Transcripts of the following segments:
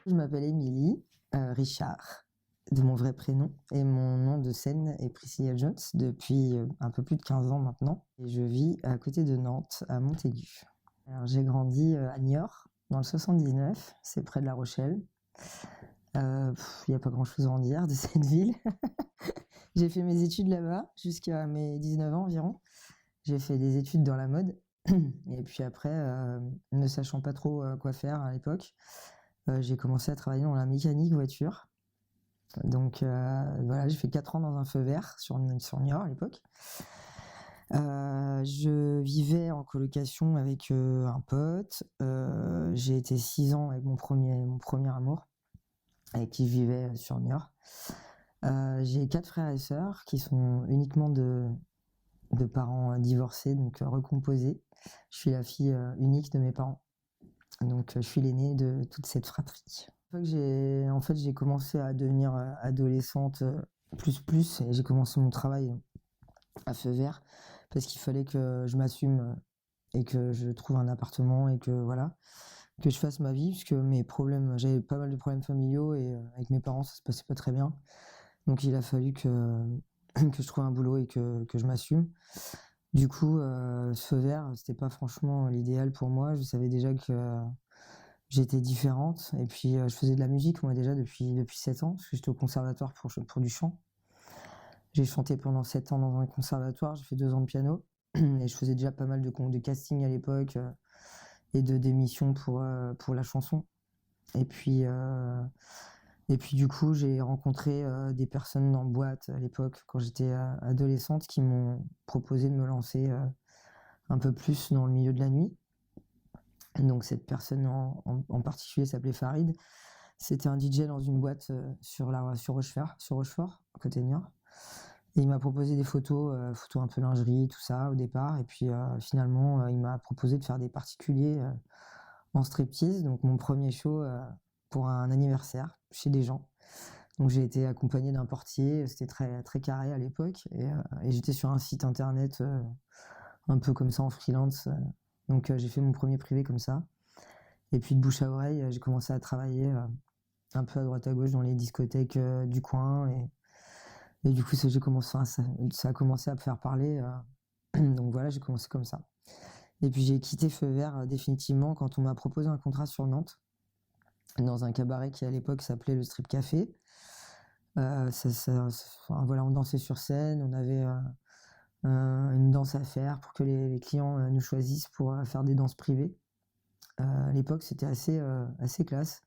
Je m'appelle Émilie Richard, de mon vrai prénom, et mon nom de scène est Priscilla Jones depuis un peu plus de 15 ans maintenant. Et je vis à côté de Nantes, à Montaigu. Alors, j'ai grandi à Niort, dans le 79, c'est près de La Rochelle. Il n'y a pas grand-chose à en dire de cette ville. J'ai fait mes études là-bas jusqu'à mes 19 ans environ. J'ai fait des études dans la mode. Et puis après, ne sachant pas trop quoi faire à l'époque, j'ai commencé à travailler dans la mécanique voiture. Donc voilà, j'ai fait 4 ans dans un feu vert sur Niort à l'époque. Je vivais en colocation avec un pote. J'ai été 6 ans avec mon premier amour, avec qui je vivais sur Niort. J'ai 4 frères et sœurs qui sont uniquement de parents divorcés, donc recomposés. Je suis la fille unique de mes parents. Donc je suis l'aînée de toute cette fratrie. J'ai commencé à devenir adolescente plus et j'ai commencé mon travail à feu vert parce qu'il fallait que je m'assume et que je trouve un appartement et que voilà, que je fasse ma vie, puisque j'avais pas mal de problèmes familiaux et avec mes parents ça se passait pas très bien. Donc il a fallu que je trouve un boulot et que je m'assume. Du coup, ce feu vert, c'était pas franchement l'idéal pour moi. Je savais déjà que j'étais différente. Et puis, je faisais de la musique, moi, déjà, depuis 7 ans, parce que j'étais au conservatoire pour du chant. J'ai chanté pendant 7 ans dans un conservatoire, j'ai fait 2 ans de piano. Et je faisais déjà pas mal de casting à l'époque et d'émissions pour la chanson. Et puis, du coup, j'ai rencontré des personnes en boîte à l'époque, quand j'étais adolescente, qui m'ont proposé de me lancer un peu plus dans le milieu de la nuit. Donc cette personne en particulier s'appelait Farid. C'était un DJ dans une boîte sur Rochefort, à côté de Niort. Et il m'a proposé des photos un peu lingerie, tout ça au départ. Et puis finalement, il m'a proposé de faire des particuliers en striptease. Donc mon premier show pour un anniversaire chez des gens. Donc j'ai été accompagné d'un portier, c'était très, très carré à l'époque. Et j'étais sur un site internet un peu comme ça en freelance. Donc j'ai fait mon premier privé comme ça. Et puis de bouche à oreille, j'ai commencé à travailler un peu à droite à gauche dans les discothèques du coin. Et du coup, ça a commencé à me faire parler. Donc voilà, j'ai commencé comme ça. Et puis j'ai quitté Feu Vert définitivement quand on m'a proposé un contrat sur Nantes, dans un cabaret qui à l'époque s'appelait le Strip Café. Voilà, on dansait sur scène, on avait une danse à faire pour que les clients nous choisissent pour faire des danses privées. À l'époque, c'était assez classe.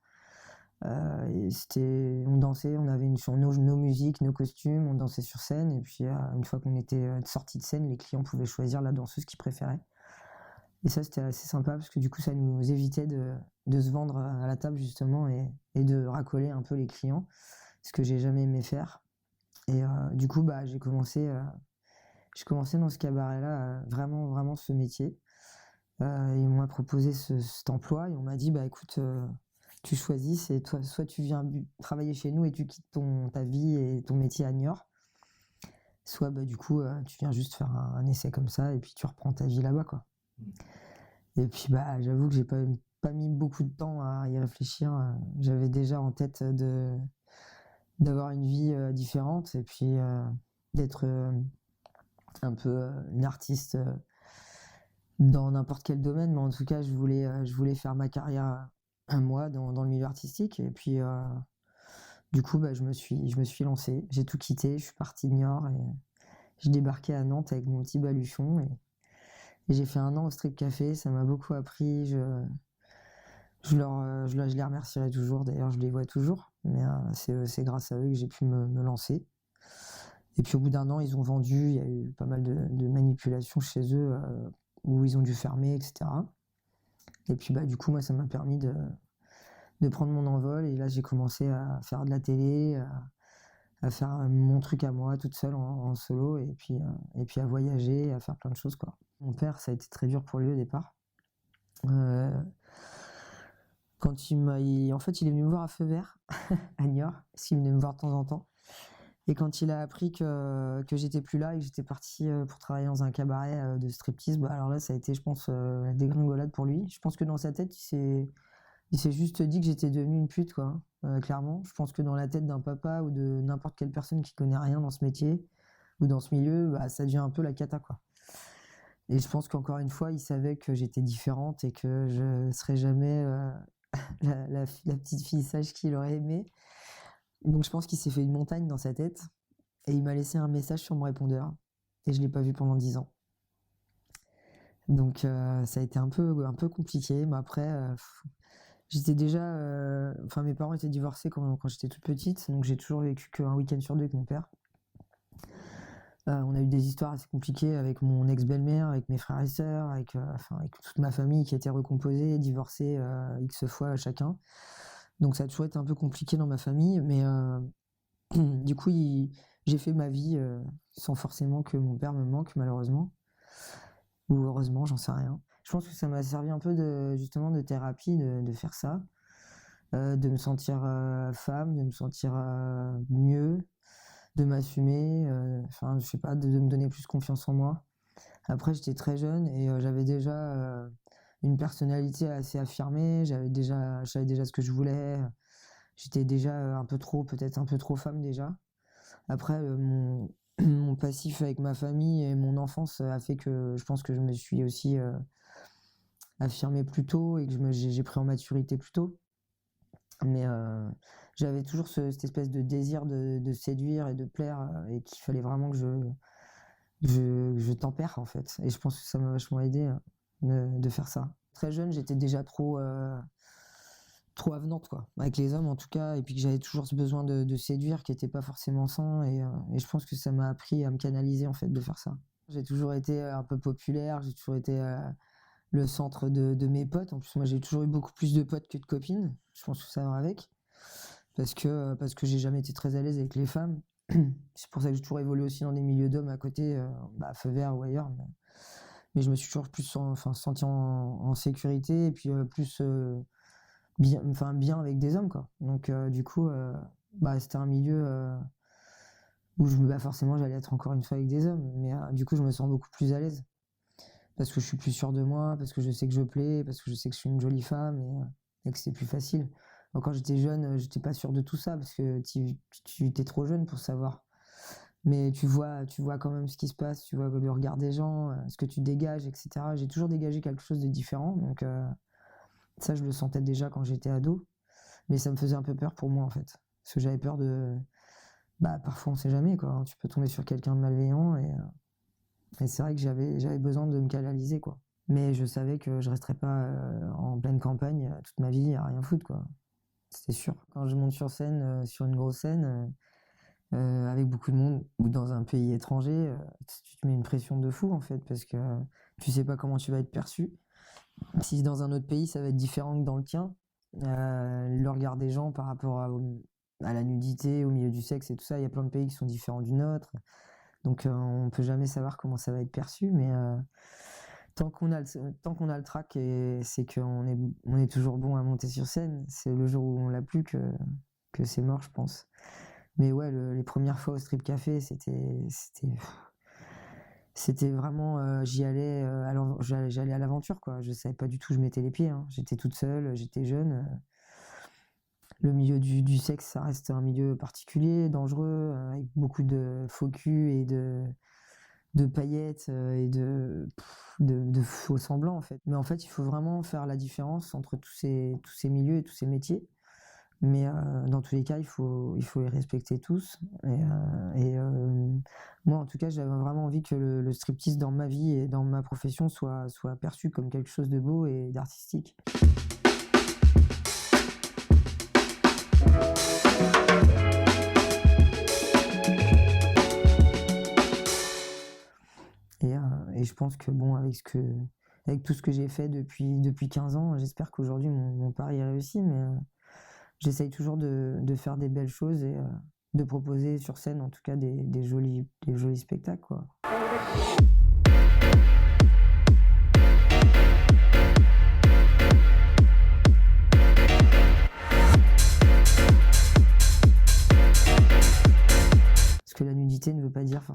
On dansait, on avait sur nos musiques, nos costumes, on dansait sur scène. Et puis, une fois qu'on était sorti de scène, les clients pouvaient choisir la danseuse qu'ils préféraient. Et ça, c'était assez sympa parce que du coup, ça nous évitait de se vendre à la table, justement, et de racoler un peu les clients, ce que j'ai jamais aimé faire. Et du coup, j'ai commencé dans ce cabaret-là, vraiment, vraiment ce métier. Ils m'ont proposé cet emploi et on m'a dit, écoute, tu choisis, c'est toi, soit tu viens travailler chez nous et tu quittes ta vie et ton métier à Niort, soit du coup, tu viens juste faire un essai comme ça et puis tu reprends ta vie là-bas, quoi. Et puis, j'avoue que j'ai pas mis beaucoup de temps à y réfléchir. J'avais déjà en tête d'avoir une vie différente et puis d'être un peu une artiste dans n'importe quel domaine, mais en tout cas, je voulais faire ma carrière à moi dans le milieu artistique. Et puis, du coup, je me suis lancé. J'ai tout quitté, je suis parti de Niort et j'ai débarqué à Nantes avec mon petit baluchon. Et j'ai fait 1 an au Strip Café, ça m'a beaucoup appris. Je les remercierai toujours, d'ailleurs, je les vois toujours. Mais c'est grâce à eux que j'ai pu me lancer. Et puis au bout d'1 an, ils ont vendu, il y a eu pas mal de manipulations chez eux où ils ont dû fermer, etc. Et puis du coup, moi, ça m'a permis de prendre mon envol. Et là, j'ai commencé à faire de la télé, à faire mon truc à moi, toute seule en solo, et puis à voyager, à faire plein de choses, quoi. Mon père, ça a été très dur pour lui au départ. Quand en fait, il est venu me voir à Feu Vert, à Niort, parce qu'il venait me voir de temps en temps. Et quand il a appris que j'étais plus là et que j'étais partie pour travailler dans un cabaret de striptease, bah alors là, ça a été, je pense, la dégringolade pour lui. Je pense que dans sa tête, il s'est juste dit que j'étais devenue une pute, quoi, clairement. Je pense que dans la tête d'un papa ou de n'importe quelle personne qui connaît rien dans ce métier ou dans ce milieu, bah, ça devient un peu la cata, quoi. Et je pense qu'encore une fois, il savait que j'étais différente et que je serais jamais la petite fille sage qu'il aurait aimé. Donc je pense qu'il s'est fait une montagne dans sa tête et il m'a laissé un message sur mon répondeur et je l'ai pas vu pendant 10 ans. Donc ça a été un peu compliqué, mais après j'étais déjà enfin mes parents étaient divorcés quand j'étais toute petite, donc j'ai toujours vécu qu'un week-end sur 2 avec mon père. On a eu des histoires assez compliquées avec mon ex-belle-mère, avec mes frères et sœurs, avec toute ma famille qui était recomposée, divorcée X fois chacun. Donc ça a toujours été un peu compliqué dans ma famille, mais du coup, j'ai fait ma vie sans forcément que mon père me manque, malheureusement. Ou heureusement, j'en sais rien. Je pense que ça m'a servi un peu justement de thérapie de faire ça, de me sentir femme, de me sentir mieux, de m'assumer, enfin, je sais pas, de me donner plus confiance en moi. Après, j'étais très jeune et j'avais déjà une personnalité assez affirmée, je savais déjà ce que je voulais, j'étais déjà peut-être un peu trop femme déjà. Après, mon passif avec ma famille et mon enfance a fait que je pense que je me suis aussi affirmée plus tôt et que j'ai pris en maturité plus tôt. Mais j'avais toujours cette espèce de désir de séduire et de plaire et qu'il fallait vraiment que je tempère en fait. Et je pense que ça m'a vachement aidé de faire ça. Très jeune, j'étais déjà trop avenante quoi, avec les hommes en tout cas, et puis que j'avais toujours ce besoin de séduire qui était pas forcément sain, et je pense que ça m'a appris à me canaliser en fait de faire ça. J'ai toujours été un peu populaire, j'ai toujours été le centre de mes potes. En plus, moi j'ai toujours eu beaucoup plus de potes que de copines. Je pense que ça va avec. Parce que j'ai jamais été très à l'aise avec les femmes. C'est pour ça que j'ai toujours évolué aussi dans des milieux d'hommes à côté, Feu Vert ou ailleurs. Mais je me suis toujours plus senti en sécurité et puis plus bien avec des hommes, quoi. Donc du coup, c'était un milieu où forcément j'allais être encore une fois avec des hommes. Mais du coup, je me sens beaucoup plus à l'aise. Parce que je suis plus sûr de moi, parce que je sais que je plais, parce que je sais que je suis une jolie femme et que c'est plus facile. Donc, quand j'étais jeune, j'étais pas sûr de tout ça parce que tu étais trop jeune pour savoir. Mais tu vois quand même ce qui se passe, tu vois le regard des gens, ce que tu dégages, etc. J'ai toujours dégagé quelque chose de différent, donc ça je le sentais déjà quand j'étais ado, mais ça me faisait un peu peur pour moi en fait, parce que j'avais peur parfois on sait jamais quoi, hein, tu peux tomber sur quelqu'un de malveillant et c'est vrai que j'avais besoin de me canaliser quoi. Mais je savais que je resterais pas en pleine campagne toute ma vie à rien foutre quoi. C'était sûr. Quand je monte sur scène, sur une grosse scène, avec beaucoup de monde ou dans un pays étranger, tu te mets une pression de fou en fait, parce que tu sais pas comment tu vas être perçu. Si dans un autre pays ça va être différent que dans le tien, le regard des gens par rapport à la nudité, au milieu du sexe et tout ça, il y a plein de pays qui sont différents du nôtre. Donc on peut jamais savoir comment ça va être perçu, mais tant qu'on a le trac, et c'est qu'on est toujours bon à monter sur scène. C'est le jour où on l'a plus que c'est mort, je pense. Mais ouais, les premières fois au strip café, c'était vraiment j'allais à l'aventure quoi. Je savais pas du tout où je mettais les pieds, hein. J'étais toute seule, j'étais jeune. Le milieu du sexe, ça reste un milieu particulier, dangereux, avec beaucoup de faux culs et de paillettes et de faux semblants en fait. Mais en fait, il faut vraiment faire la différence entre tous ces milieux et tous ces métiers. Mais dans tous les cas, il faut les respecter tous. Et moi, en tout cas, j'avais vraiment envie que le striptease dans ma vie et dans ma profession soit perçu comme quelque chose de beau et d'artistique. Et je pense que bon, avec tout ce que j'ai fait depuis 15 ans, j'espère qu'aujourd'hui mon pari est réussi, mais j'essaye toujours de faire des belles choses et de proposer sur scène en tout cas des jolis spectacles, quoi.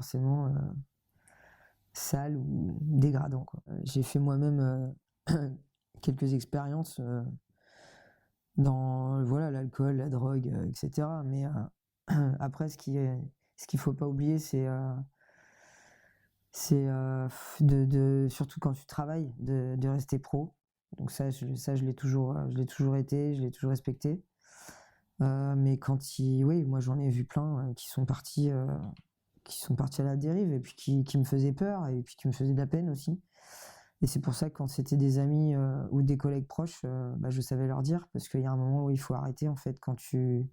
forcément sale ou dégradant, quoi. J'ai fait moi-même quelques expériences dans voilà, l'alcool, la drogue, etc. Mais après, ce qu'il faut pas oublier, c'est surtout quand tu travailles, de rester pro. Donc ça, je l'ai toujours été, je l'ai toujours respecté. Mais oui, moi j'en ai vu plein qui sont partis à la dérive et puis qui me faisaient peur et puis qui me faisaient de la peine aussi. Et c'est pour ça que quand c'était des amis ou des collègues proches, bah, je savais leur dire parce qu'il y a un moment où il faut arrêter en fait quand tu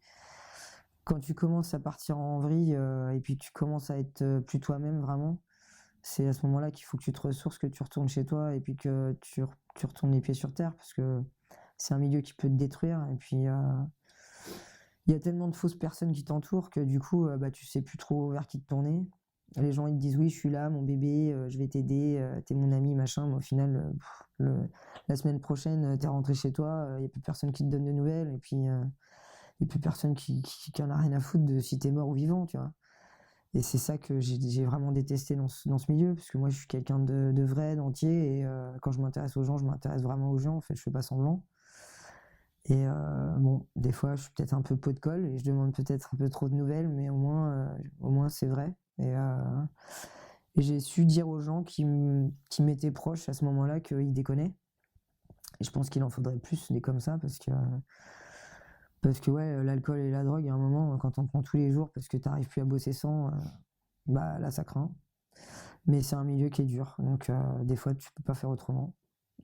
commences à partir en vrille et puis tu commences à être plus toi-même vraiment. C'est à ce moment-là qu'il faut que tu te ressources, que tu retournes chez toi et puis que tu retournes les pieds sur terre parce que c'est un milieu qui peut te détruire et puis il y a tellement de fausses personnes qui t'entourent que du coup bah, tu sais plus trop vers qui te tourner. Les gens ils te disent oui je suis là mon bébé, je vais t'aider, t'es mon ami machin, mais au final la semaine prochaine t'es rentré chez toi, il n'y a plus personne qui te donne de nouvelles et puis il n'y a plus personne qui en a rien à foutre de si t'es mort ou vivant, tu vois. Et c'est ça que j'ai vraiment détesté dans ce milieu, parce que moi je suis quelqu'un de vrai, d'entier, et quand je m'intéresse aux gens, je m'intéresse vraiment aux gens, en fait, je fais pas semblant. Et bon, des fois je suis peut-être un peu pot de colle, et je demande peut-être un peu trop de nouvelles, mais au moins c'est vrai. Et j'ai su dire aux gens qui m'étaient proches à ce moment-là qu'ils déconnaient. Et je pense qu'il en faudrait plus des comme ça, parce que ouais, l'alcool et la drogue, à un moment, quand on prend tous les jours parce que t'arrives plus à bosser sans, bah là ça craint. Mais c'est un milieu qui est dur, donc des fois tu peux pas faire autrement.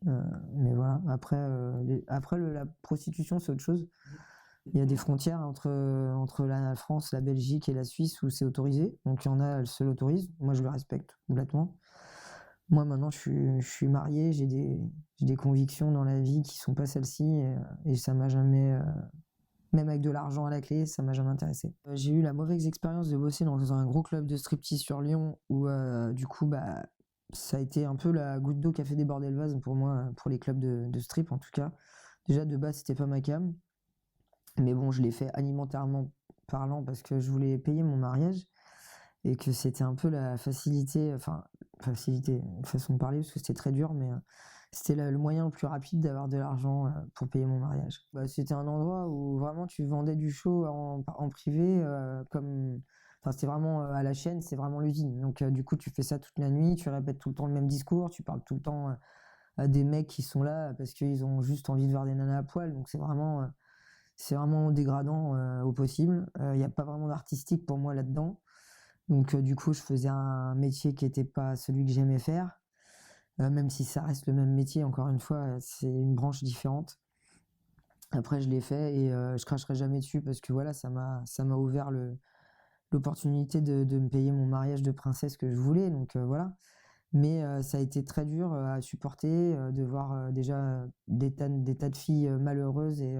Mais voilà, après la prostitution c'est autre chose. Il y a des frontières entre la France, la Belgique et la Suisse où c'est autorisé. Donc il y en a, elles se l'autorisent. Moi je le respecte complètement. Moi maintenant je suis marié, j'ai des convictions dans la vie qui sont pas celles-ci et ça m'a jamais même avec de l'argent à la clé, ça m'a jamais intéressé. J'ai eu la mauvaise expérience de bosser dans un gros club de striptease sur Lyon où du coup bah ça a été un peu la goutte d'eau qui a fait déborder le vase pour moi, pour les clubs de strip en tout cas. Déjà de base c'était pas ma cam, mais bon je l'ai fait alimentairement parlant parce que je voulais payer mon mariage et que c'était un peu la facilité, enfin facilité, façon de parler parce que c'était très dur, mais c'était le moyen le plus rapide d'avoir de l'argent pour payer mon mariage. Bah, c'était un endroit où vraiment tu vendais du show en privé, enfin c'était vraiment à la chaîne, c'est vraiment l'usine. Donc du coup tu fais ça toute la nuit, tu répètes tout le temps le même discours, tu parles tout le temps à des mecs qui sont là parce qu'ils ont juste envie de voir des nanas à poil. Donc c'est vraiment dégradant au possible. Il n'y a pas vraiment d'artistique pour moi là-dedans. Donc du coup je faisais un métier qui n'était pas celui que j'aimais faire. Même si ça reste le même métier, encore une fois, c'est une branche différente. Après, je l'ai fait et je cracherai jamais dessus parce que voilà, ça m'a ouvert l'opportunité de me payer mon mariage de princesse que je voulais. Donc voilà. Mais ça a été très dur à supporter, de voir déjà des tas de filles malheureuses et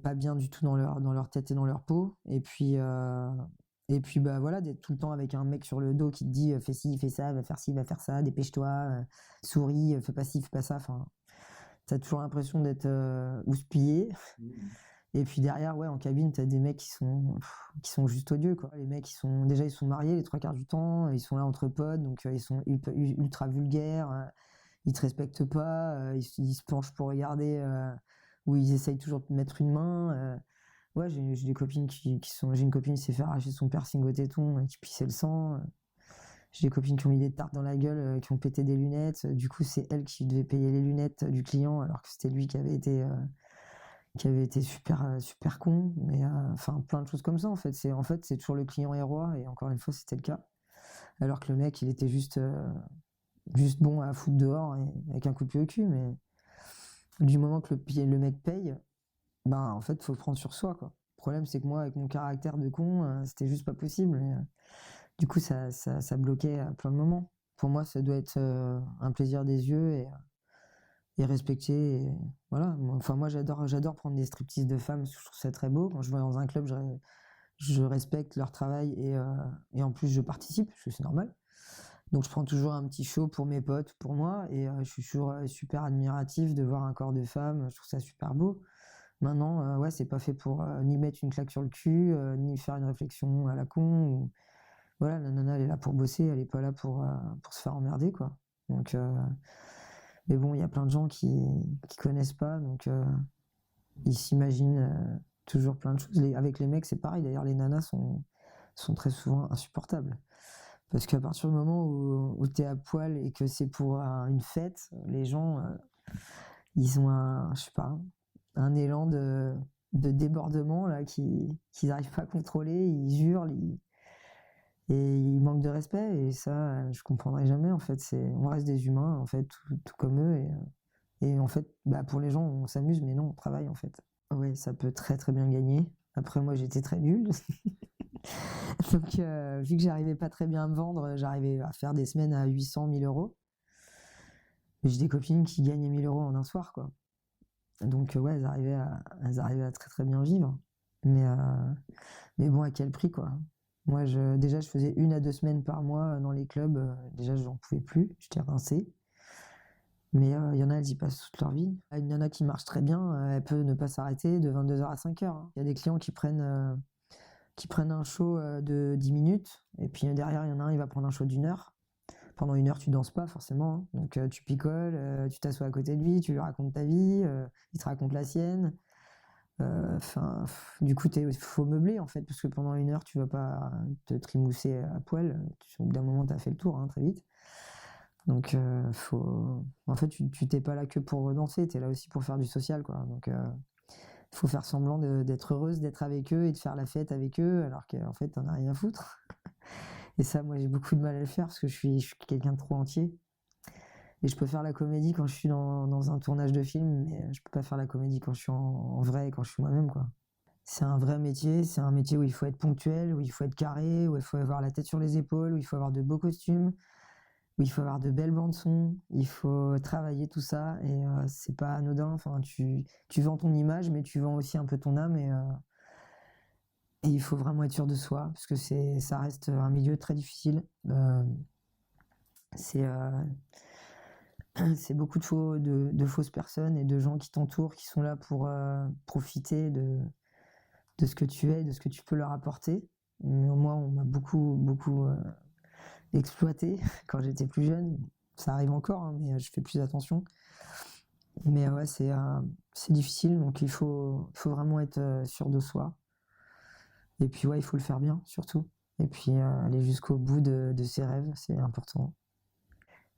pas bien du tout dans leur tête et dans leur peau. Et puis bah voilà, d'être tout le temps avec un mec sur le dos qui te dit fais ci, fais ça, va faire ça, dépêche-toi, souris, fais pas ci, fais pas ça. Enfin, t'as toujours l'impression d'être houspillé. Et puis derrière, ouais, en cabine, t'as des mecs qui sont juste odieux, quoi. Les mecs, ils sont mariés les trois quarts du temps, ils sont là entre potes, donc ils sont ultra vulgaires, ils te respectent pas, ils se penchent pour regarder, ou ils essayent toujours de te mettre une main. Ouais, j'ai des copines j'ai une copine qui s'est fait arracher son piercing au téton, qui pissait le sang. J'ai des copines qui ont mis des tartes dans la gueule, qui ont pété des lunettes. Du coup, c'est elle qui devait payer les lunettes du client, alors que c'était lui qui avait été super con. Mais enfin, plein de choses comme ça, en fait. C'est toujours le client est roi, et encore une fois, c'était le cas. Alors que le mec, il était juste bon à foutre dehors avec un coup de pied au cul. Mais du moment que le mec paye, ben en fait, faut le prendre sur soi, quoi. Le problème, c'est que moi, avec mon caractère de con, c'était juste pas possible. Du coup, ça bloquait à plein de moments. Pour moi, ça doit être un plaisir des yeux et respecté. Et voilà. Enfin, moi, j'adore prendre des striptease de femmes. Je trouve ça très beau. Quand je vais dans un club, je respecte leur travail et en plus, je participe, parce que c'est normal. Donc, je prends toujours un petit show pour mes potes, pour moi. Et je suis toujours super admiratif de voir un corps de femme. Je trouve ça super beau. Maintenant, ouais, c'est pas fait pour ni mettre une claque sur le cul, ni faire une réflexion à la con. voilà, la nana, elle est là pour bosser, elle est pas là pour se faire emmerder, quoi. Donc, mais bon, il y a plein de gens qui connaissent pas, donc ils s'imaginent toujours plein de choses. Avec les mecs, c'est pareil. D'ailleurs, les nanas sont très souvent insupportables. Parce qu'à partir du moment où tu es à poil et que c'est pour une fête, les gens, ils ont je sais pas, un élan de débordement là, qu'ils n'arrivent pas à contrôler, ils hurlent, et ils manquent de respect. Et ça, je comprendrai jamais. En fait, on reste des humains, en fait, tout comme eux. Et en fait, bah, pour les gens, on s'amuse, mais non, on travaille, en fait. Ouais, ça peut très très bien gagner. Après, moi, j'étais très nulle. Donc, vu que j'arrivais pas très bien à me vendre, j'arrivais à faire des semaines à 800, 1000 euros. Mais j'ai des copines qui gagnaient 1000 euros en un soir, quoi. Donc, ouais, elles arrivaient à très très bien vivre. Mais bon, à quel prix, quoi. Moi, déjà, je faisais 1 à 2 semaines par mois dans les clubs. Déjà, j'en pouvais plus, j'étais rincé. Mais il y en a, elles y passent toute leur vie. Une nana qui marche très bien, elle peut ne pas s'arrêter de 22h à 5h, hein. Il y a des clients qui prennent un show de 10 minutes, et puis derrière, il y en a un, il va prendre un show d'1 heure. Pendant 1 heure, tu danses pas forcément, hein. Donc tu picoles, tu t'assois à côté de lui, tu lui racontes ta vie, il te raconte la sienne. Enfin, du coup, il faut meubler en fait, parce que pendant 1 heure, tu vas pas te trimousser à poil. Au bout d'un moment, tu as fait le tour, hein, très vite. Donc, en fait, tu t'es pas là que pour danser, tu es là aussi pour faire du social, quoi. Donc, il faut faire semblant d'être heureuse d'être avec eux et de faire la fête avec eux, alors qu'en fait, t'en as rien à foutre. Et ça, moi, j'ai beaucoup de mal à le faire parce que je suis quelqu'un de trop entier. Et je peux faire la comédie quand je suis dans un tournage de film, mais je peux pas faire la comédie quand je suis en vrai, quand je suis moi-même, quoi. C'est un vrai métier, c'est un métier où il faut être ponctuel, où il faut être carré, où il faut avoir la tête sur les épaules, où il faut avoir de beaux costumes, où il faut avoir de belles bandes son, il faut travailler tout ça, et c'est pas anodin. Enfin, tu vends ton image, mais tu vends aussi un peu ton âme, et il faut vraiment être sûr de soi, parce que ça reste un milieu très difficile. C'est c'est beaucoup de fausses personnes et de gens qui t'entourent, qui sont là pour profiter de ce que tu es, de ce que tu peux leur apporter. Moi, on m'a beaucoup, beaucoup exploité quand j'étais plus jeune. Ça arrive encore, hein, mais je fais plus attention. Mais ouais, c'est difficile, donc il faut vraiment être sûr de soi. Et puis ouais, il faut le faire bien, surtout. Et puis aller jusqu'au bout de ses rêves, c'est important.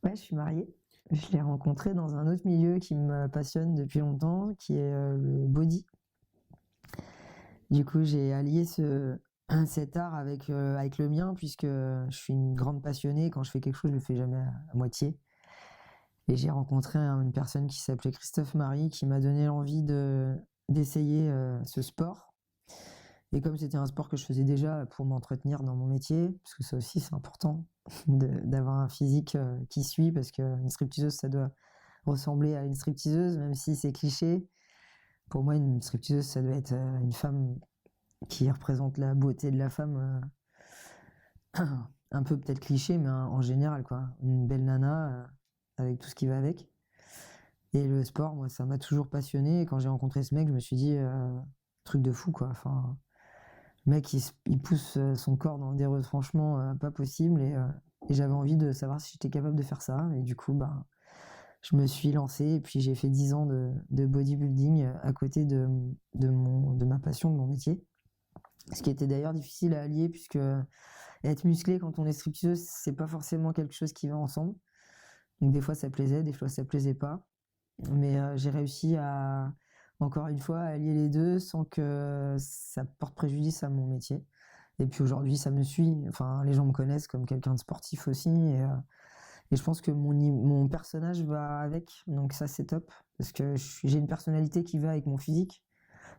Ouais, je suis mariée. Je l'ai rencontré dans un autre milieu qui me passionne depuis longtemps, qui est le body. Du coup, j'ai allié cet art avec le mien, puisque je suis une grande passionnée. Quand je fais quelque chose, je le fais jamais à moitié. Et j'ai rencontré une personne qui s'appelait Christophe Marie, qui m'a donné l'envie d'essayer ce sport. Et comme c'était un sport que je faisais déjà pour m'entretenir dans mon métier, parce que ça aussi c'est important d'avoir un physique qui suit, parce qu'une stripteaseuse, ça doit ressembler à une stripteaseuse, même si c'est cliché. Pour moi, une stripteaseuse, ça doit être une femme qui représente la beauté de la femme, un peu peut-être cliché, mais en général, quoi. Une belle nana avec tout ce qui va avec. Et le sport, moi, ça m'a toujours passionné. Et quand j'ai rencontré ce mec, je me suis dit, truc de fou, quoi. Enfin, le mec, il pousse son corps dans des retranchements pas possibles. Et j'avais envie de savoir si j'étais capable de faire ça. Et du coup, bah, je me suis lancé. Et puis, j'ai fait 10 ans de bodybuilding à côté de ma passion, de mon métier. Ce qui était d'ailleurs difficile à allier, puisque être musclé quand on est stripteaseuse, c'est pas forcément quelque chose qui va ensemble. Donc des fois ça plaisait, des fois ça plaisait pas. Mais j'ai réussi encore une fois, à allier les deux sans que ça porte préjudice à mon métier. Et puis aujourd'hui, ça me suit. Enfin, les gens me connaissent comme quelqu'un de sportif aussi. Et je pense que mon personnage va avec. Donc ça, c'est top. Parce que j'ai une personnalité qui va avec mon physique.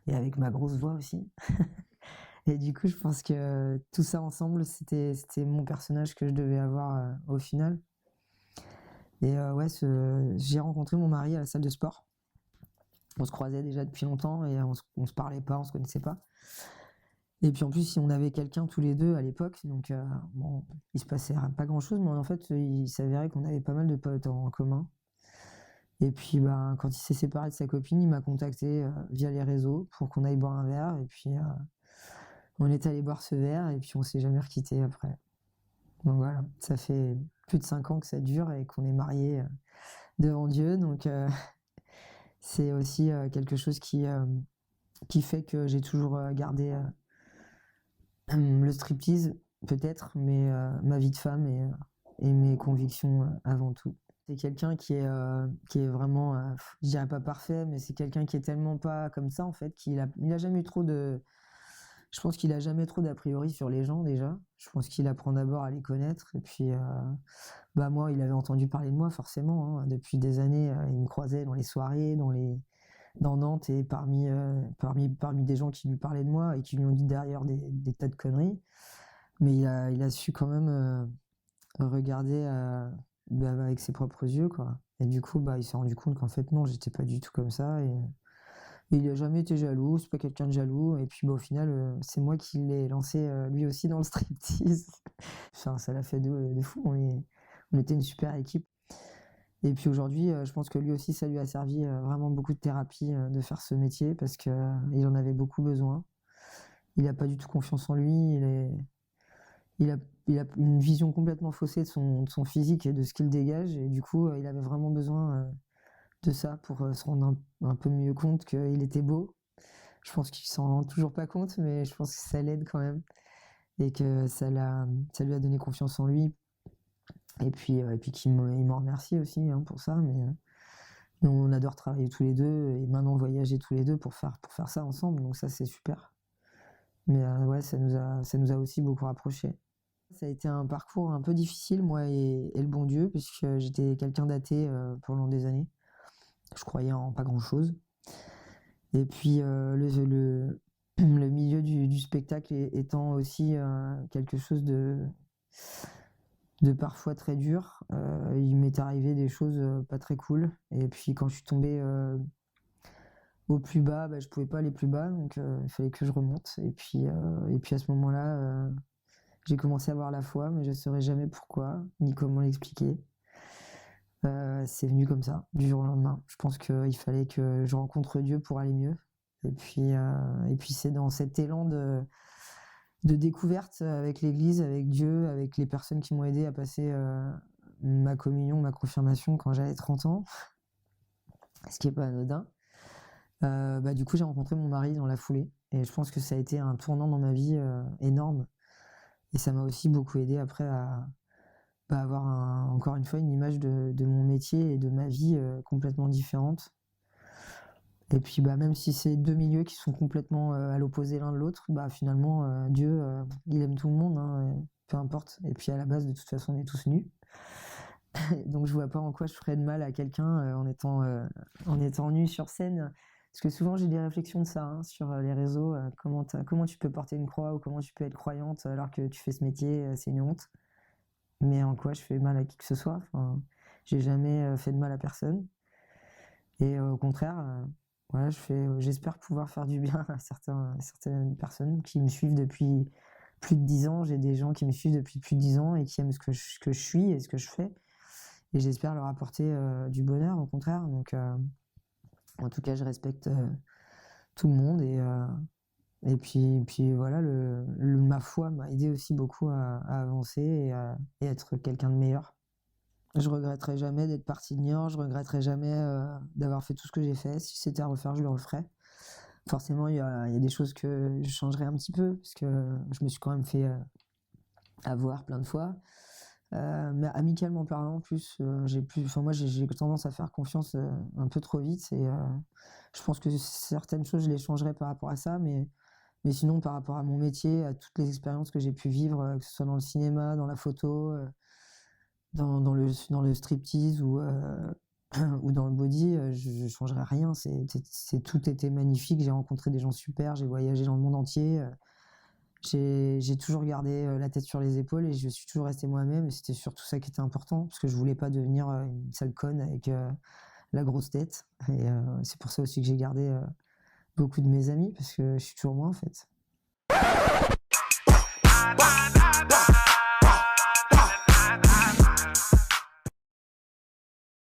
Et avec ma grosse voix aussi. Et du coup, je pense que tout ça ensemble, c'était mon personnage que je devais avoir au final. Et ouais, j'ai rencontré mon mari à la salle de sport. On se croisait déjà depuis longtemps et on se parlait pas, on se connaissait pas. Et puis en plus, si on avait quelqu'un tous les deux à l'époque, donc bon, il se passait pas grand-chose, mais en fait, il s'avérait qu'on avait pas mal de potes en commun. Et puis, ben, quand il s'est séparé de sa copine, il m'a contacté via les réseaux pour qu'on aille boire un verre. Et puis, on est allé boire ce verre et puis on s'est jamais requitté après. Donc voilà, ça fait plus de 5 ans que ça dure et qu'on est mariés devant Dieu. Donc c'est aussi quelque chose qui fait que j'ai toujours gardé le striptease, peut-être, mais ma vie de femme et mes convictions avant tout. C'est quelqu'un qui est vraiment, je dirais pas parfait, mais c'est quelqu'un qui est tellement pas comme ça en fait, il a jamais eu trop de, je pense qu'il a jamais trop d'a priori sur les gens déjà. Je pense qu'il apprend d'abord à les connaître et puis bah moi, il avait entendu parler de moi forcément, hein, depuis des années. Il me croisait dans les soirées, dans Nantes et parmi des gens qui lui parlaient de moi et qui lui ont dit derrière des tas de conneries. Mais il a su quand même regarder bah, avec ses propres yeux, quoi. Et du coup, bah, il s'est rendu compte qu'en fait, non, j'étais pas du tout comme ça. Et il a jamais été jaloux, c'est pas quelqu'un de jaloux. Et puis, bah, au final, c'est moi qui l'ai lancé lui aussi dans le striptease. Enfin, ça l'a fait de fou. On était une super équipe. Et puis aujourd'hui, je pense que lui aussi, ça lui a servi vraiment beaucoup de thérapie de faire ce métier parce que il en avait beaucoup besoin. Il a pas du tout confiance en lui. Il a, il a une vision complètement faussée de son physique et de ce qu'il dégage. Et du coup, il avait vraiment besoin de ça pour se rendre un peu mieux compte qu'il était beau. Je pense qu'il s'en rend toujours pas compte, mais je pense que ça l'aide quand même et que ça lui a donné confiance en lui. Et puis il m'en remercie aussi hein, pour ça. Mais on adore travailler tous les deux et maintenant voyager tous les deux pour faire ça ensemble. Donc ça, c'est super. Mais ouais, ça nous a aussi beaucoup rapprochés. Ça a été un parcours un peu difficile, moi et le bon Dieu, puisque j'étais quelqu'un d'athée pendant des années. Je croyais en pas grand-chose. Et puis le milieu du spectacle étant aussi quelque chose de parfois très dur, il m'est arrivé des choses pas très cool. Et puis quand je suis tombé au plus bas, bah, je pouvais pas aller plus bas, donc il fallait que je remonte. Et puis à ce moment-là, j'ai commencé à avoir la foi, mais je ne saurais jamais pourquoi, ni comment l'expliquer. C'est venu comme ça, du jour au lendemain. Je pense qu'il fallait que je rencontre Dieu pour aller mieux. Et puis c'est dans cet élan de découverte avec l'Église, avec Dieu, avec les personnes qui m'ont aidé à passer ma communion, ma confirmation quand j'avais 30 ans, ce qui n'est pas anodin. Bah, du coup, j'ai rencontré mon mari dans la foulée. Et je pense que ça a été un tournant dans ma vie énorme. Et ça m'a aussi beaucoup aidé après à bah, avoir encore une fois une image de mon métier et de ma vie complètement différente. Et puis bah, même si c'est deux milieux qui sont complètement à l'opposé l'un de l'autre, bah, finalement Dieu, il aime tout le monde, hein, peu importe. Et puis à la base, de toute façon, on est tous nus. Donc je vois pas en quoi je ferais de mal à quelqu'un en étant nu sur scène. Parce que souvent j'ai des réflexions de ça hein, sur les réseaux. Comment tu peux porter une croix ou comment tu peux être croyante alors que tu fais ce métier, c'est une honte. Mais en quoi je fais mal à qui que ce soit. Enfin, j'ai jamais fait de mal à personne. Et au contraire, voilà, j'espère pouvoir faire du bien à certaines personnes qui me suivent depuis plus de 10 ans. J'ai des gens qui me suivent depuis plus de 10 ans et qui aiment ce que je suis et ce que je fais. Et j'espère leur apporter du bonheur, au contraire. Donc, en tout cas, je respecte tout le monde. Et puis voilà, ma foi m'a aidé aussi beaucoup à avancer et être quelqu'un de meilleur. Je regretterai jamais d'être parti de Niort, je regretterai jamais d'avoir fait tout ce que j'ai fait. Si c'était à refaire, je le referais. Forcément, il y a des choses que je changerais un petit peu, parce que je me suis quand même fait avoir plein de fois. Mais amicalement parlant, en plus, moi j'ai tendance à faire confiance un peu trop vite. Et je pense que certaines choses, je les changerais par rapport à ça, mais sinon, par rapport à mon métier, à toutes les expériences que j'ai pu vivre, que ce soit dans le cinéma, dans la photo, dans le striptease ou dans le body, je changerais rien. Tout était magnifique. J'ai rencontré des gens super. J'ai voyagé dans le monde entier. J'ai toujours gardé la tête sur les épaules et je suis toujours resté moi-même. Et c'était surtout ça qui était important parce que je voulais pas devenir une sale conne avec la grosse tête. Et c'est pour ça aussi que j'ai gardé beaucoup de mes amis parce que je suis toujours moi en fait.